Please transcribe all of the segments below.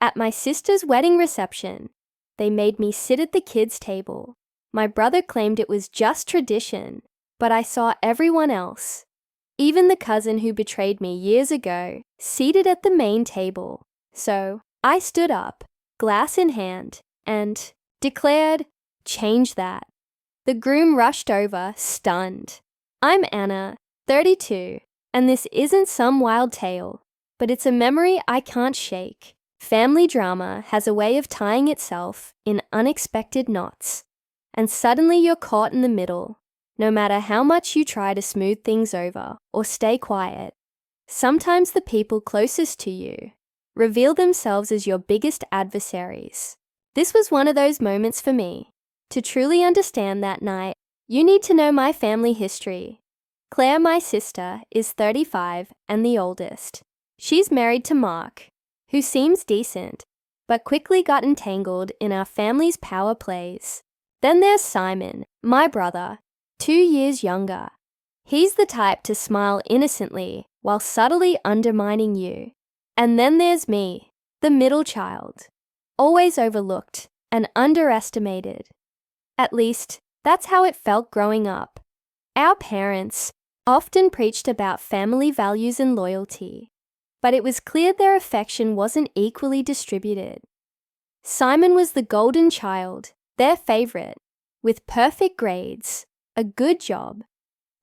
At my sister's wedding reception, they made me sit at the kids' table. My brother claimed it was just tradition, but I saw everyone else, even the cousin who betrayed me years ago, seated at the main table. So I stood up, glass in hand, and declared, "Change that." The groom rushed over, stunned. "I'm Anna, 32, and this isn't some wild tale, but it's a memory I can't shake. Family drama has a way of tying itself in unexpected knots, and suddenly you're caught in the middle. No matter how much you try to smooth things over or stay quiet, sometimes the people closest to you reveal themselves as your biggest adversaries." This was one of those moments for me. To truly understand that night, you need to know my family history. Claire, my sister, is 35 and the oldest. She's married to Mark, who seems decent, but quickly got entangled in our family's power plays. Then there's Simon, my brother, 2 years younger. He's the type to smile innocently while subtly undermining you. And then there's me, the middle child, always overlooked and underestimated. At least, that's how it felt growing up. Our parents often preached about family values and loyalty, but it was clear their affection wasn't equally distributed. Simon was the golden child, their favorite, with perfect grades, a good job,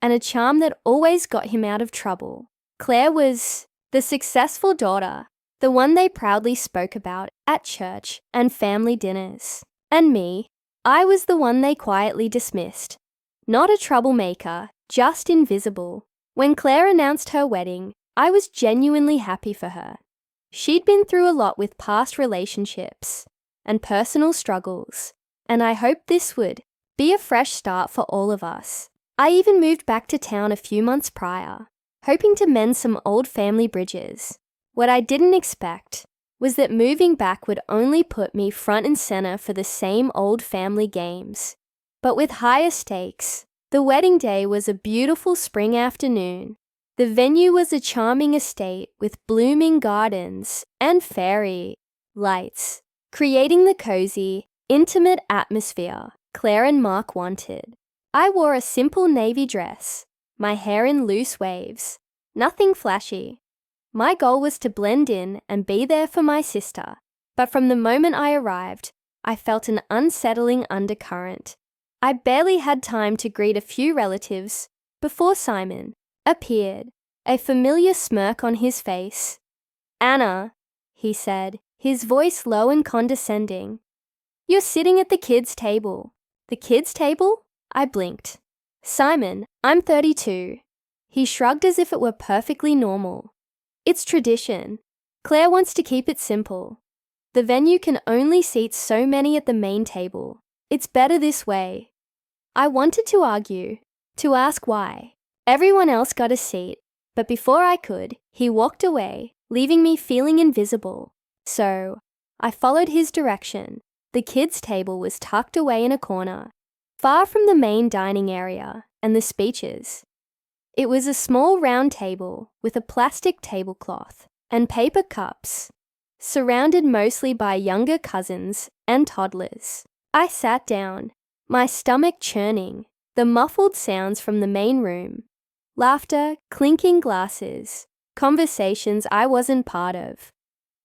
and a charm that always got him out of trouble. Claire was the successful daughter, the one they proudly spoke about at church and family dinners. And me, I was the one they quietly dismissed. Not a troublemaker, just invisible. When Claire announced her wedding, I was genuinely happy for her. She'd been through a lot with past relationships and personal struggles, and I hoped this would be a fresh start for all of us. I even moved back to town a few months prior, hoping to mend some old family bridges. What I didn't expect was that moving back would only put me front and center for the same old family games, but with higher stakes. The wedding day was a beautiful spring afternoon. The venue was a charming estate with blooming gardens and fairy lights, creating the cozy, intimate atmosphere Claire and Mark wanted. I wore a simple navy dress, my hair in loose waves, nothing flashy. My goal was to blend in and be there for my sister, but from the moment I arrived, I felt an unsettling undercurrent. I barely had time to greet a few relatives before Simon appeared, a familiar smirk on his face. "Anna," he said, his voice low and condescending, "you're sitting at the kids' table." "The kids' table?" I blinked. "Simon, I'm 32. He shrugged as if it were perfectly normal. "It's tradition. Claire wants to keep it simple. The venue can only seat so many at the main table. It's better this way." I wanted to argue, to ask why. Everyone else got a seat, but before I could, he walked away, leaving me feeling invisible. So I followed his direction. The kids' table was tucked away in a corner, far from the main dining area and the speeches. It was a small round table with a plastic tablecloth and paper cups, surrounded mostly by younger cousins and toddlers. I sat down, my stomach churning, the muffled sounds from the main room, laughter, clinking glasses, conversations I wasn't part of,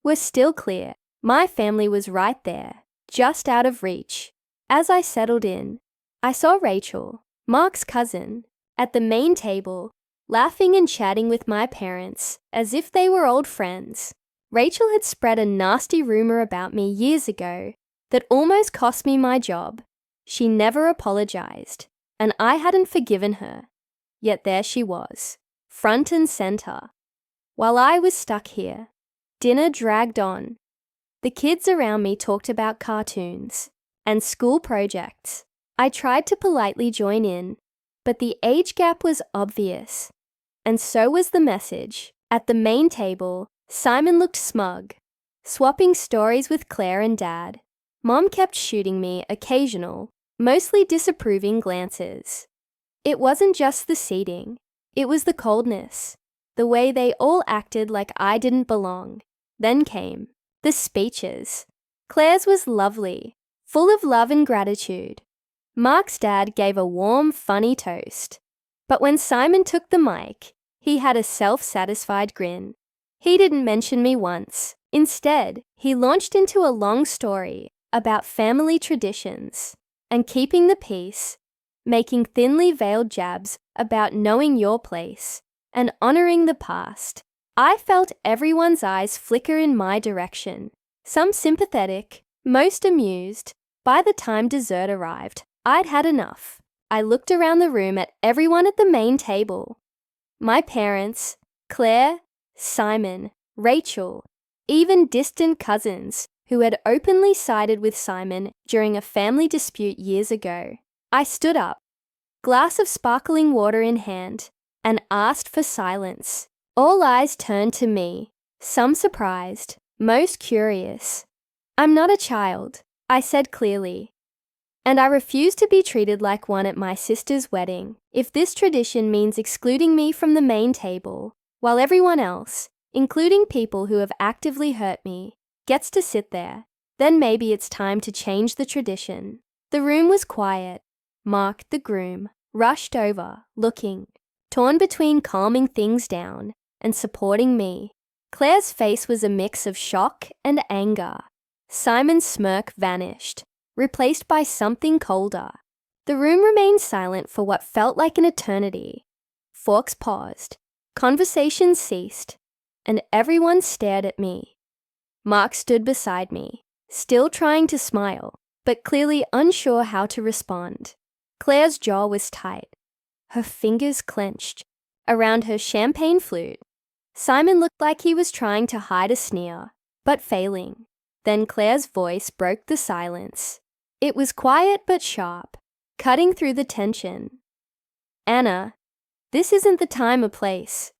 were still clear. My family was right there, just out of reach. As I settled in, I saw Rachel, Mark's cousin, at the main table, laughing and chatting with my parents as if they were old friends. Rachel had spread a nasty rumor about me years ago that almost cost me my job. She never apologized, and I hadn't forgiven her. Yet there she was, front and center. While I was stuck here, dinner dragged on. The kids around me talked about cartoons and school projects. I tried to politely join in, but the age gap was obvious, and so was the message. At the main table, Simon looked smug, swapping stories with Claire and Dad. Mom kept shooting me occasional, mostly disapproving glances. It wasn't just the seating, it was the coldness, the way they all acted like I didn't belong. Then came The speeches. Claire's was lovely, full of love and gratitude. Mark's dad gave a warm, funny toast. But when Simon took the mic, he had a self-satisfied grin. He didn't mention me once. Instead, he launched into a long story about family traditions and keeping the peace, making thinly veiled jabs about knowing your place and honoring the past. I felt everyone's eyes flicker in my direction, some sympathetic, most amused. By the time dessert arrived, I'd had enough. I looked around the room at everyone at the main table. My parents, Claire, Simon, Rachel, even distant cousins who had openly sided with Simon during a family dispute years ago. I stood up, glass of sparkling water in hand, and asked for silence. All eyes turned to me, some surprised, most curious. I'm not a child, I said clearly, and I refuse to be treated like one at my sister's wedding. If this tradition means excluding me from the main table, while everyone else, including people who have actively hurt me, gets to sit there, then maybe it's time to change the tradition. The room was quiet. Mark, the groom, rushed over, looking, torn between calming things down and supporting me. Claire's face was a mix of shock and anger. Simon's smirk vanished, replaced by something colder. The room remained silent for what felt like an eternity. Forks paused, conversations ceased, and everyone stared at me. Mark stood beside me, still trying to smile, but clearly unsure how to respond. Claire's jaw was tight, her fingers clenched around her champagne flute. Simon looked like he was trying to hide a sneer, but failing. Then Claire's voice broke the silence. It was quiet but sharp, cutting through the tension. Anna, this isn't the time or place.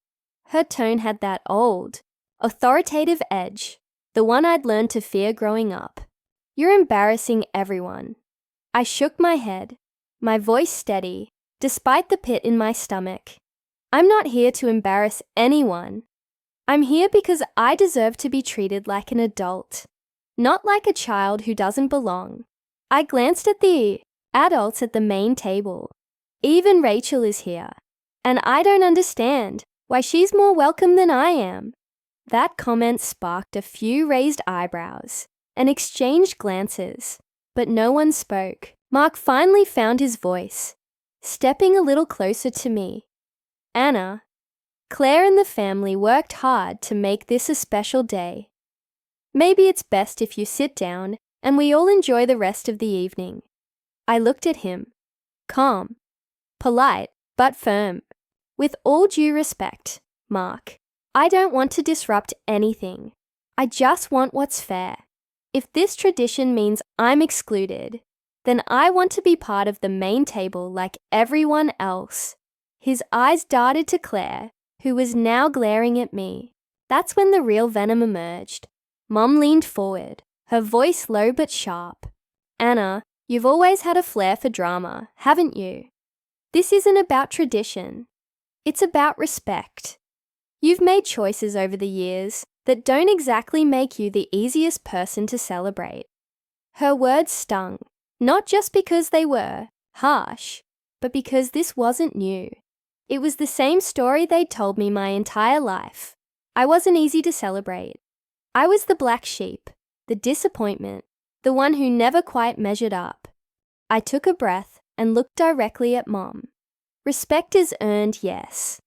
Her tone had that old, authoritative edge, the one I'd learned to fear growing up. You're embarrassing everyone. I shook my head, my voice steady, despite the pit in my stomach. I'm not here to embarrass anyone. I'm here because I deserve to be treated like an adult, not like a child who doesn't belong. I glanced at the adults at the main table. Even Rachel is here, and I don't understand why she's more welcome than I am. That comment sparked a few raised eyebrows and exchanged glances, but no one spoke. Mark finally found his voice, stepping a little closer to me. Anna, Claire and the family worked hard to make this a special day. Maybe it's best if you sit down and we all enjoy the rest of the evening. I looked at him, calm, polite, but firm. With all due respect, Mark, I don't want to disrupt anything. I just want what's fair. If this tradition means I'm excluded, then I want to be part of the main table like everyone else. His eyes darted to Claire, who was now glaring at me. That's when the real venom emerged. Mom leaned forward, her voice low but sharp. Anna, you've always had a flair for drama, haven't you? This isn't about tradition. It's about respect. You've made choices over the years that don't exactly make you the easiest person to celebrate. Her words stung, not just because they were harsh, but because this wasn't new. It was the same story they'd told me my entire life. I wasn't easy to celebrate. I was the black sheep, the disappointment, the one who never quite measured up. I took a breath and looked directly at Mom. Respect is earned, yes.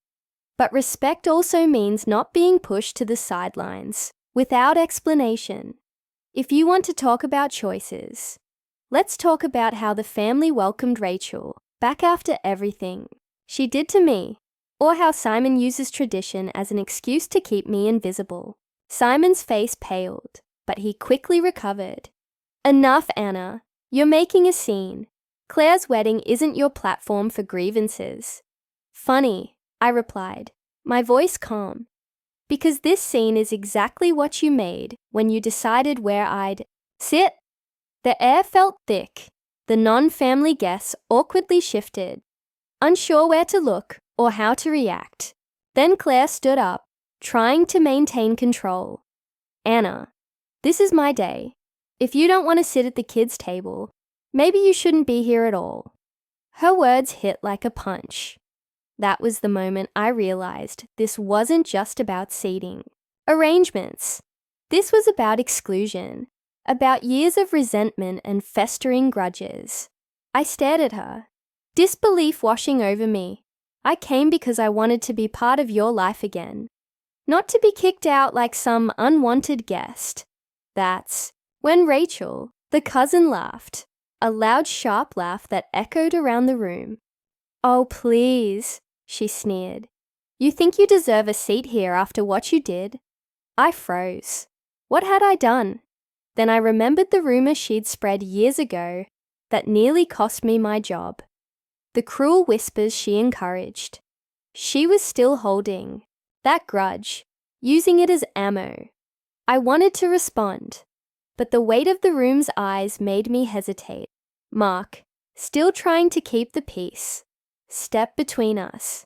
But respect also means not being pushed to the sidelines, without explanation. If you want to talk about choices, let's talk about how the family welcomed Rachel back after everything she did to me, or how Simon uses tradition as an excuse to keep me invisible. Simon's face paled, but he quickly recovered. Enough, Anna. You're making a scene. Claire's wedding isn't your platform for grievances. Funny, I replied, my voice calm. Because this scene is exactly what you made when you decided where I'd sit. The air felt thick. The non-family guests awkwardly shifted, unsure where to look or how to react. Then Claire stood up, trying to maintain control. Anna, This is my day. If you don't want to sit at the kids' table, maybe you shouldn't be here at all." Her words hit like a punch. That was the moment I realized this wasn't just about seating arrangements. This was about exclusion, about years of resentment and festering grudges. I stared at her, disbelief washing over me. I came because I wanted to be part of your life again, not to be kicked out like some unwanted guest. That's when Rachel, the cousin, laughed, a loud, sharp laugh that echoed around the room. "Oh, please," she sneered. "You think you deserve a seat here after what you did?" I froze. What had I done? Then I remembered the rumor she'd spread years ago that nearly cost me my job. The cruel whispers she encouraged. She was still holding that grudge, using it as ammo. I wanted to respond, but the weight of the room's eyes made me hesitate. Mark, still trying to keep the peace, stepped between us.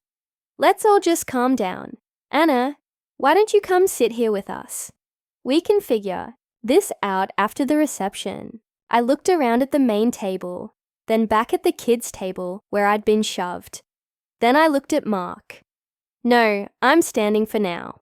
"Let's all just calm down. Anna, why don't you come sit here with us? We can figure this out after the reception." I looked around at the main table, then back at the kids' table where I'd been shoved. Then I looked at Mark. "No, I'm standing for now."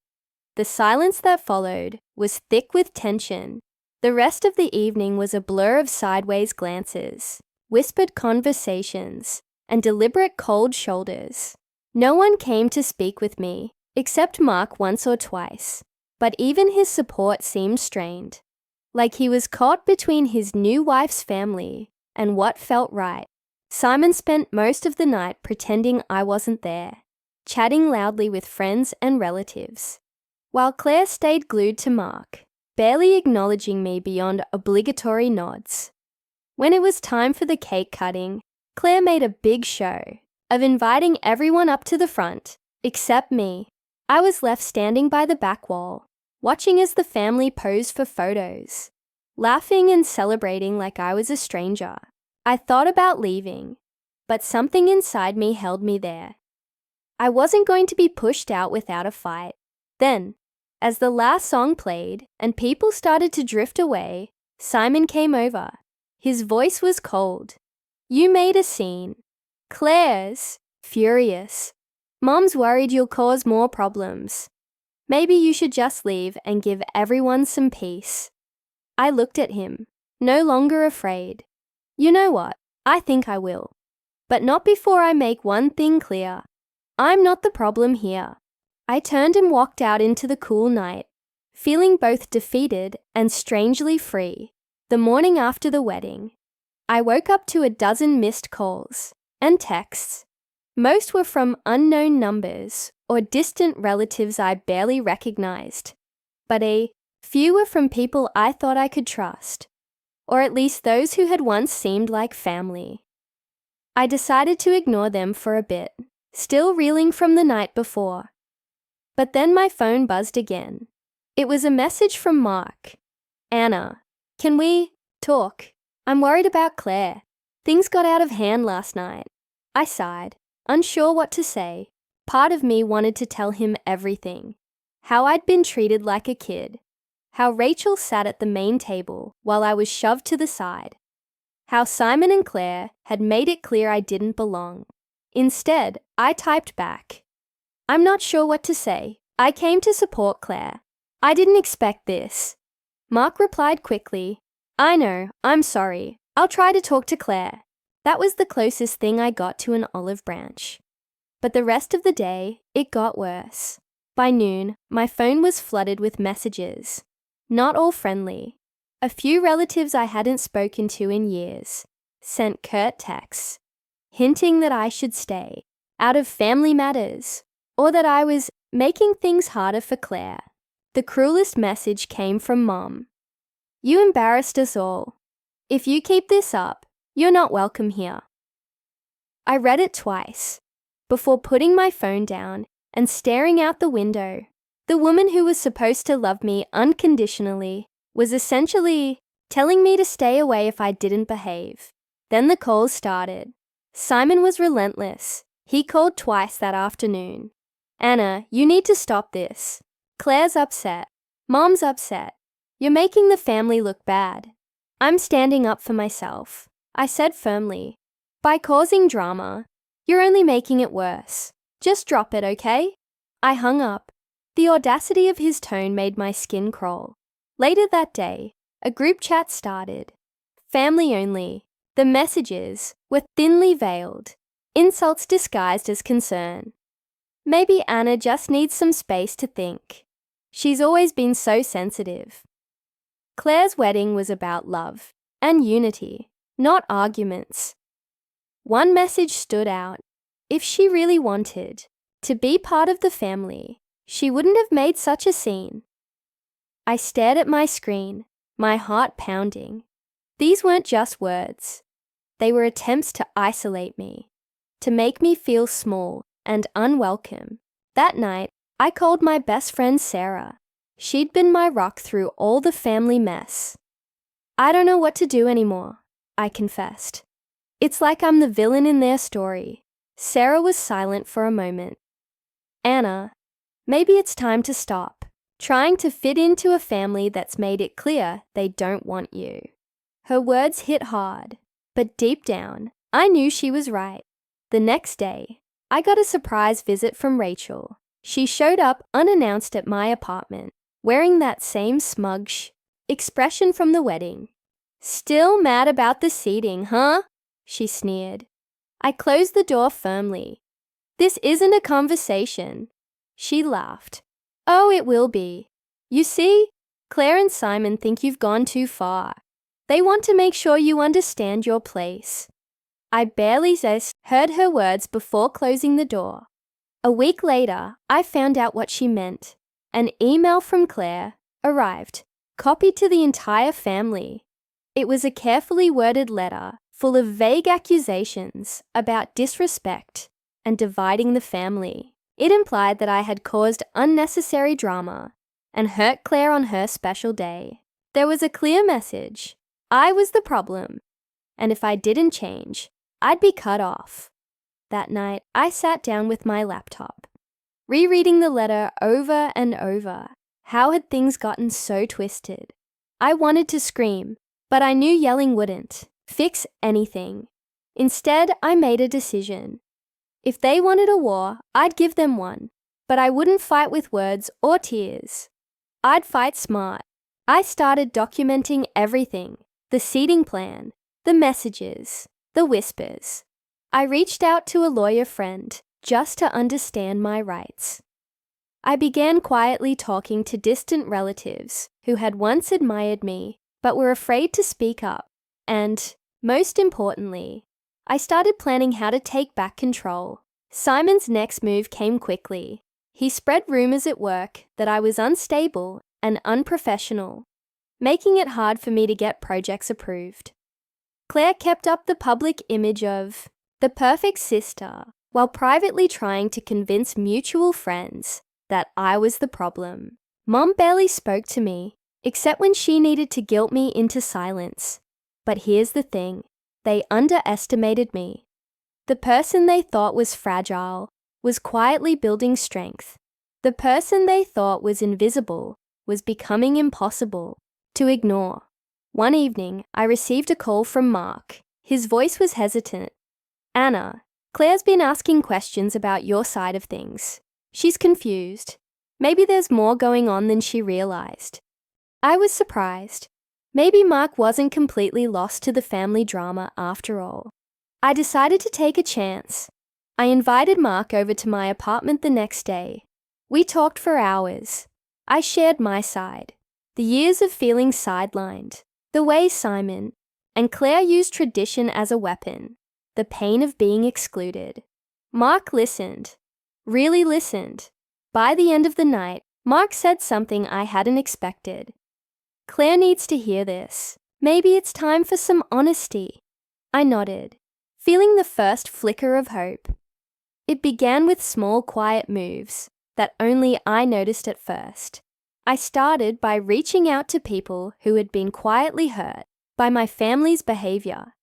The silence that followed was thick with tension. The rest of the evening was a blur of sideways glances, whispered conversations, and deliberate cold shoulders. No one came to speak with me, except Mark once or twice, but even his support seemed strained, like he was caught between his new wife's family and what felt right. Simon spent most of the night pretending I wasn't there, chatting loudly with friends and relatives, while Claire stayed glued to Mark, barely acknowledging me beyond obligatory nods. When it was time for the cake cutting, Claire made a big show of inviting everyone up to the front, except me. I was left standing by the back wall, watching as the family posed for photos, laughing and celebrating like I was a stranger. I thought about leaving, but something inside me held me there. I wasn't going to be pushed out without a fight. Then, as the last song played and people started to drift away, Simon came over. His voice was cold. "You made a scene. Claire's furious. Mom's worried you'll cause more problems. Maybe you should just leave and give everyone some peace." I looked at him, no longer afraid. "You know what? I think I will. But not before I make one thing clear. I'm not the problem here." I turned and walked out into the cool night, feeling both defeated and strangely free. The morning after the wedding, I woke up to a dozen missed calls and texts. Most were from unknown numbers or distant relatives I barely recognized, but a few were from people I thought I could trust, or at least those who had once seemed like family. I decided to ignore them for a bit, still reeling from the night before. But then my phone buzzed again. It was a message from Mark. "Anna, can we talk? I'm worried about Claire. Things got out of hand last night." I sighed, unsure what to say. Part of me wanted to tell him everything. How I'd been treated like a kid. How Rachel sat at the main table while I was shoved to the side. How Simon and Claire had made it clear I didn't belong. Instead, I typed back, "I'm not sure what to say. I came to support Claire. I didn't expect this." Mark replied quickly, "I know, I'm sorry. I'll try to talk to Claire." That was the closest thing I got to an olive branch. But the rest of the day, it got worse. By noon, my phone was flooded with messages. Not all friendly. A few relatives I hadn't spoken to in years sent curt texts, hinting that I should stay, out of family matters, or that I was making things harder for Claire. The cruelest message came from Mom. "You embarrassed us all. If you keep this up, you're not welcome here." I read it twice, before putting my phone down and staring out the window. The woman who was supposed to love me unconditionally was essentially telling me to stay away if I didn't behave. Then the calls started. Simon was relentless. He called twice that afternoon. "Anna, you need to stop this. Claire's upset. Mom's upset. You're making the family look bad. I'm standing up for myself, I said firmly. By causing drama, you're only making it worse. Just drop it, okay? I hung up. The audacity of his tone made my skin crawl. Later that day, a group chat started. Family only. The messages were thinly veiled, insults disguised as concern. Maybe Anna just needs some space to think. She's always been so sensitive. Claire's wedding was about love and unity, not arguments. One message stood out. If she really wanted to be part of the family, she wouldn't have made such a scene. I stared at my screen, my heart pounding. These weren't just words. They were attempts to isolate me, to make me feel small and unwelcome. That night, I called my best friend Sarah. She'd been my rock through all the family mess. I don't know what to do anymore, I confessed. It's like I'm the villain in their story. Sarah was silent for a moment. Anna, maybe it's time to stop trying to fit into a family that's made it clear they don't want you. Her words hit hard, but deep down, I knew she was right. The next day, I got a surprise visit from Rachel. She showed up unannounced at my apartment, wearing that same smug expression from the wedding. Still mad about the seating, huh? She sneered. I closed the door firmly. This isn't a conversation. She laughed. Oh, it will be. You see, Claire and Simon think you've gone too far. They want to make sure you understand your place. I barely heard her words before closing the door. A week later, I found out what she meant. An email from Claire arrived, copied to the entire family. It was a carefully worded letter full of vague accusations about disrespect and dividing the family. It implied that I had caused unnecessary drama and hurt Claire on her special day. There was a clear message. I was the problem, and if I didn't change, I'd be cut off. That night, I sat down with my laptop, rereading the letter over and over. How had things gotten so twisted? I wanted to scream, but I knew yelling wouldn't fix anything. Instead, I made a decision. If they wanted a war, I'd give them one, but I wouldn't fight with words or tears. I'd fight smart. I started documenting everything, the seating plan, the messages, the whispers. I reached out to a lawyer friend just to understand my rights. I began quietly talking to distant relatives who had once admired me but were afraid to speak up. And, most importantly, I started planning how to take back control. Simon's next move came quickly. He spread rumors at work that I was unstable and unprofessional, making it hard for me to get projects approved. Claire kept up the public image of the perfect sister while privately trying to convince mutual friends that I was the problem. Mom barely spoke to me, except when she needed to guilt me into silence. But here's the thing. They underestimated me. The person they thought was fragile was quietly building strength. The person they thought was invisible was becoming impossible to ignore. One evening, I received a call from Mark. His voice was hesitant. Anna, Claire's been asking questions about your side of things. She's confused. Maybe there's more going on than she realized. I was surprised. Maybe Mark wasn't completely lost to the family drama after all. I decided to take a chance. I invited Mark over to my apartment the next day. We talked for hours. I shared my side. The years of feeling sidelined. The way Simon and Claire used tradition as a weapon. The pain of being excluded. Mark listened. Really listened. By the end of the night, Mark said something I hadn't expected. Claire needs to hear this. Maybe it's time for some honesty. I nodded, feeling the first flicker of hope. It began with small, quiet moves that only I noticed at first. I started by reaching out to people who had been quietly hurt by my family's behavior,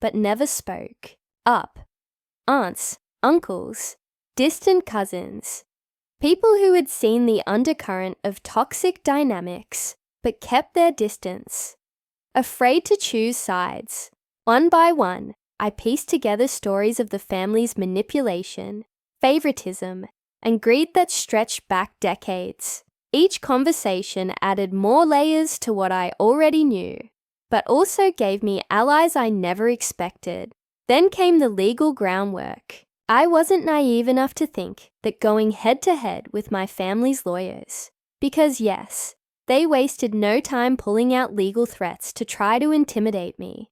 but never spoke up. Aunts, uncles, distant cousins, people who had seen the undercurrent of toxic dynamics but kept their distance. Afraid to choose sides. One by one, I pieced together stories of the family's manipulation, favoritism, and greed that stretched back decades. Each conversation added more layers to what I already knew, but also gave me allies I never expected. Then came the legal groundwork. I wasn't naive enough to think that going head-to-head with my family's lawyers, because yes, they wasted no time pulling out legal threats to try to intimidate me,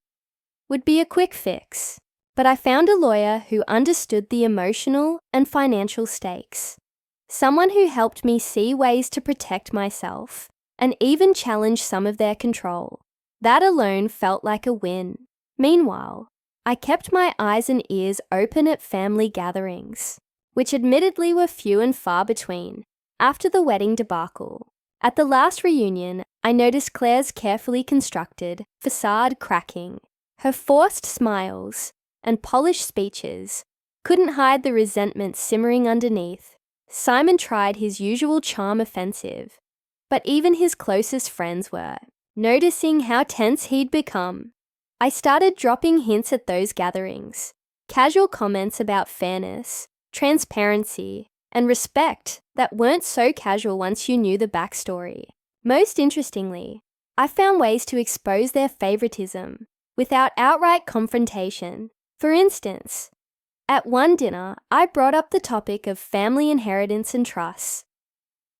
would be a quick fix. But I found a lawyer who understood the emotional and financial stakes. Someone who helped me see ways to protect myself and even challenge some of their control. That alone felt like a win. Meanwhile, I kept my eyes and ears open at family gatherings, which admittedly were few and far between, after the wedding debacle. At the last reunion, I noticed Claire's carefully constructed facade cracking. Her forced smiles and polished speeches couldn't hide the resentment simmering underneath. Simon tried his usual charm offensive, but even his closest friends were noticing how tense he'd become. I started dropping hints at those gatherings, casual comments about fairness, transparency, and respect that weren't so casual once you knew the backstory. Most interestingly, I found ways to expose their favoritism without outright confrontation. For instance, at one dinner, I brought up the topic of family inheritance and trusts.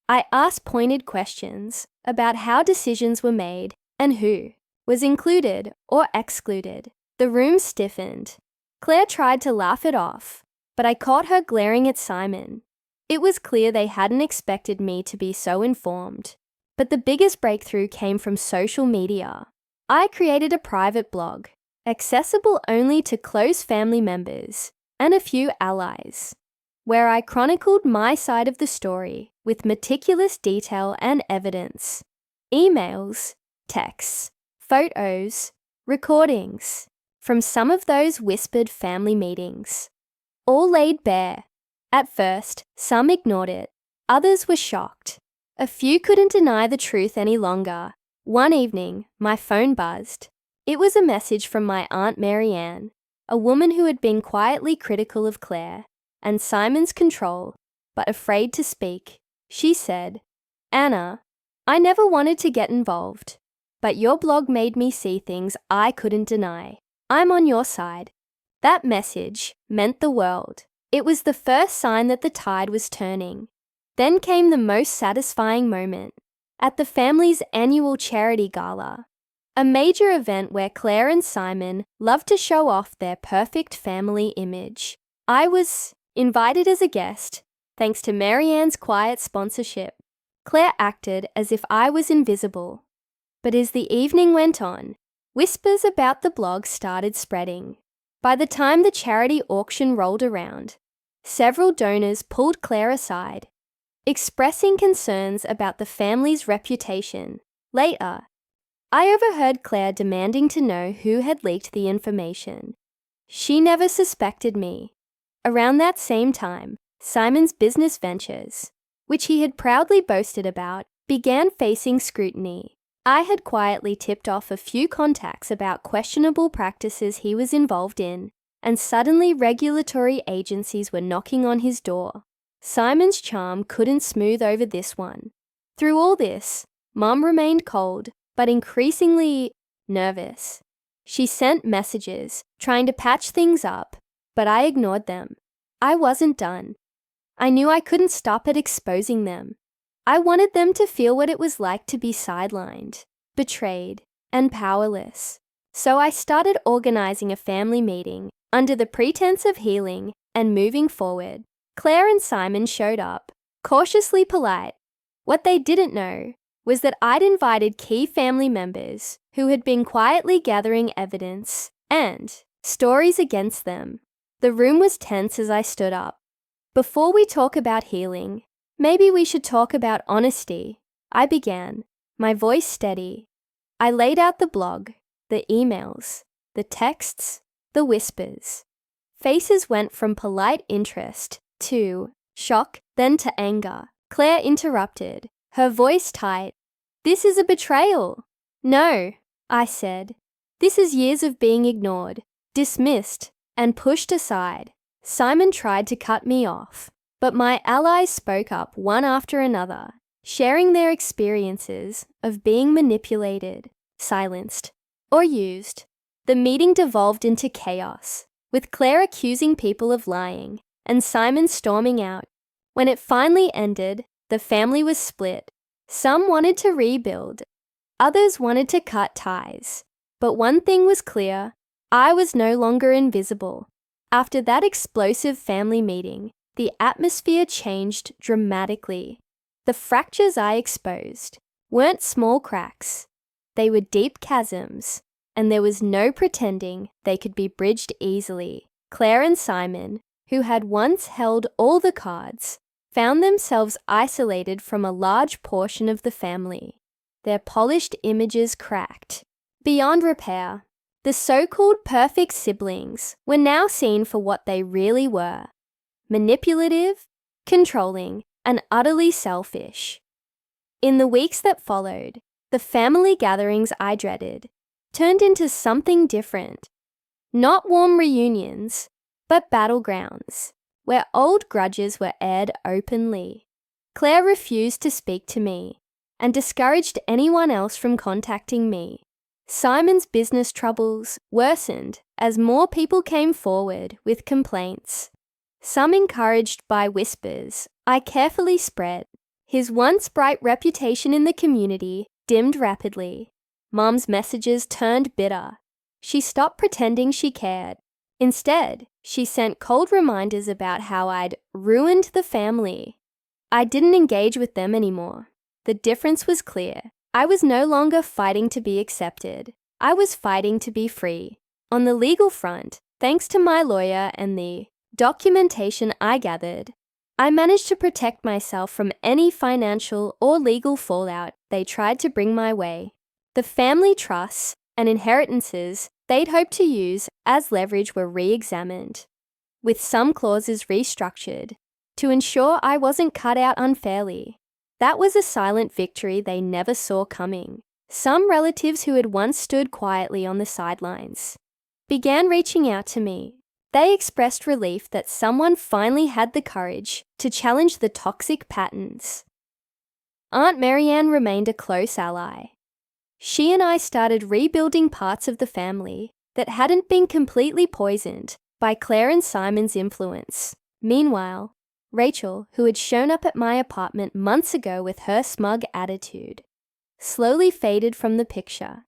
I asked pointed questions about how decisions were made and who was included or excluded. The room stiffened. Claire tried to laugh it off, but I caught her glaring at Simon. It was clear they hadn't expected me to be so informed. But the biggest breakthrough came from social media. I created a private blog, accessible only to close family members and a few allies, where I chronicled my side of the story with meticulous detail and evidence. Emails, texts, photos, recordings from some of those whispered family meetings, all laid bare. At first, some ignored it, others were shocked. A few couldn't deny the truth any longer. One evening, my phone buzzed. It was a message from my Aunt Marianne, a woman who had been quietly critical of Claire and Simon's control, but afraid to speak. She said, "Anna, I never wanted to get involved, but your blog made me see things I couldn't deny. I'm on your side." That message meant the world. It was the first sign that the tide was turning. Then came the most satisfying moment. At the family's annual charity gala, a major event where Claire and Simon loved to show off their perfect family image. I was invited as a guest, thanks to Marianne's quiet sponsorship. Claire acted as if I was invisible. But as the evening went on, whispers about the blog started spreading. By the time the charity auction rolled around, several donors pulled Claire aside, expressing concerns about the family's reputation. Later, I overheard Claire demanding to know who had leaked the information. She never suspected me. Around that same time, Simon's business ventures, which he had proudly boasted about, began facing scrutiny. I had quietly tipped off a few contacts about questionable practices he was involved in, and suddenly regulatory agencies were knocking on his door. Simon's charm couldn't smooth over this one. Through all this, Mum remained cold, but increasingly nervous. She sent messages, trying to patch things up, but I ignored them. I wasn't done. I knew I couldn't stop at exposing them. I wanted them to feel what it was like to be sidelined, betrayed, and powerless. So I started organizing a family meeting under the pretense of healing and moving forward. Claire and Simon showed up, cautiously polite. What they didn't know was that I'd invited key family members who had been quietly gathering evidence and stories against them. The room was tense as I stood up. "Before we talk about healing, maybe we should talk about honesty," I began, my voice steady. I laid out the blog, the emails, the texts, the whispers. Faces went from polite interest to shock, then to anger. Claire interrupted, her voice tight. This is a betrayal." "No," I said. "This is years of being ignored, dismissed, and pushed aside." Simon tried to cut me off, but my allies spoke up one after another, sharing their experiences of being manipulated, silenced, or used. The meeting devolved into chaos, with Claire accusing people of lying and Simon storming out. When it finally ended, the family was split. Some wanted to rebuild, others wanted to cut ties. But one thing was clear: I was no longer invisible. After that explosive family meeting, the atmosphere changed dramatically. The fractures I exposed weren't small cracks. They were deep chasms, and there was no pretending they could be bridged easily. Claire and Simon, who had once held all the cards, found themselves isolated from a large portion of the family. Their polished images cracked beyond repair. The so-called perfect siblings were now seen for what they really were: manipulative, controlling, and utterly selfish. In the weeks that followed, the family gatherings I dreaded turned into something different. Not warm reunions, but battlegrounds, where old grudges were aired openly. Claire refused to speak to me and discouraged anyone else from contacting me. Simon's business troubles worsened as more people came forward with complaints. Some encouraged by whispers I carefully spread. His once bright reputation in the community dimmed rapidly. Mum's messages turned bitter. She stopped pretending she cared. Instead, she sent cold reminders about how I'd ruined the family. I didn't engage with them anymore. The difference was clear. I was no longer fighting to be accepted. I was fighting to be free. On the legal front, thanks to my lawyer and the documentation I gathered, I managed to protect myself from any financial or legal fallout they tried to bring my way. The family trusts and inheritances they'd hoped to use as leverage were re-examined, with some clauses restructured to ensure I wasn't cut out unfairly. That was a silent victory they never saw coming. Some relatives who had once stood quietly on the sidelines began reaching out to me. They expressed relief that someone finally had the courage to challenge the toxic patterns. Aunt Marianne remained a close ally. She and I started rebuilding parts of the family that hadn't been completely poisoned by Claire and Simon's influence. Meanwhile, Rachel, who had shown up at my apartment months ago with her smug attitude, slowly faded from the picture.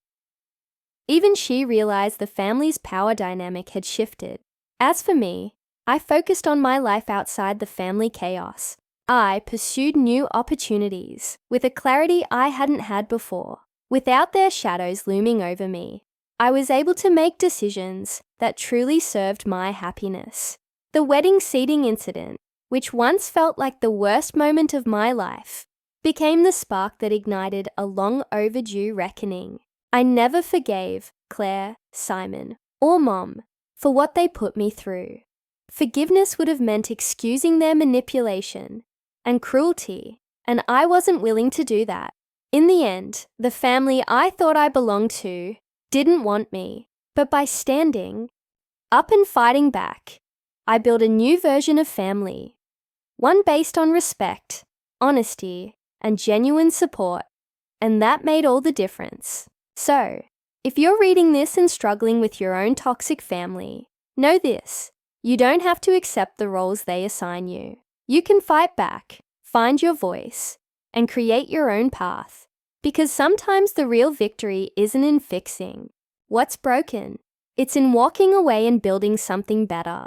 Even she realized the family's power dynamic had shifted. As for me, I focused on my life outside the family chaos. I pursued new opportunities with a clarity I hadn't had before. Without their shadows looming over me, I was able to make decisions that truly served my happiness. The wedding seating incident, which once felt like the worst moment of my life, became the spark that ignited a long overdue reckoning. I never forgave Claire, Simon, or Mom for what they put me through. Forgiveness would have meant excusing their manipulation and cruelty, and I wasn't willing to do that. In the end, the family I thought I belonged to didn't want me, but by standing up and fighting back, I built a new version of family, one based on respect, honesty, and genuine support, and that made all the difference. So, if you're reading this and struggling with your own toxic family, know this: you don't have to accept the roles they assign you. You can fight back, find your voice, and create your own path. Because sometimes the real victory isn't in fixing what's broken. It's in walking away and building something better.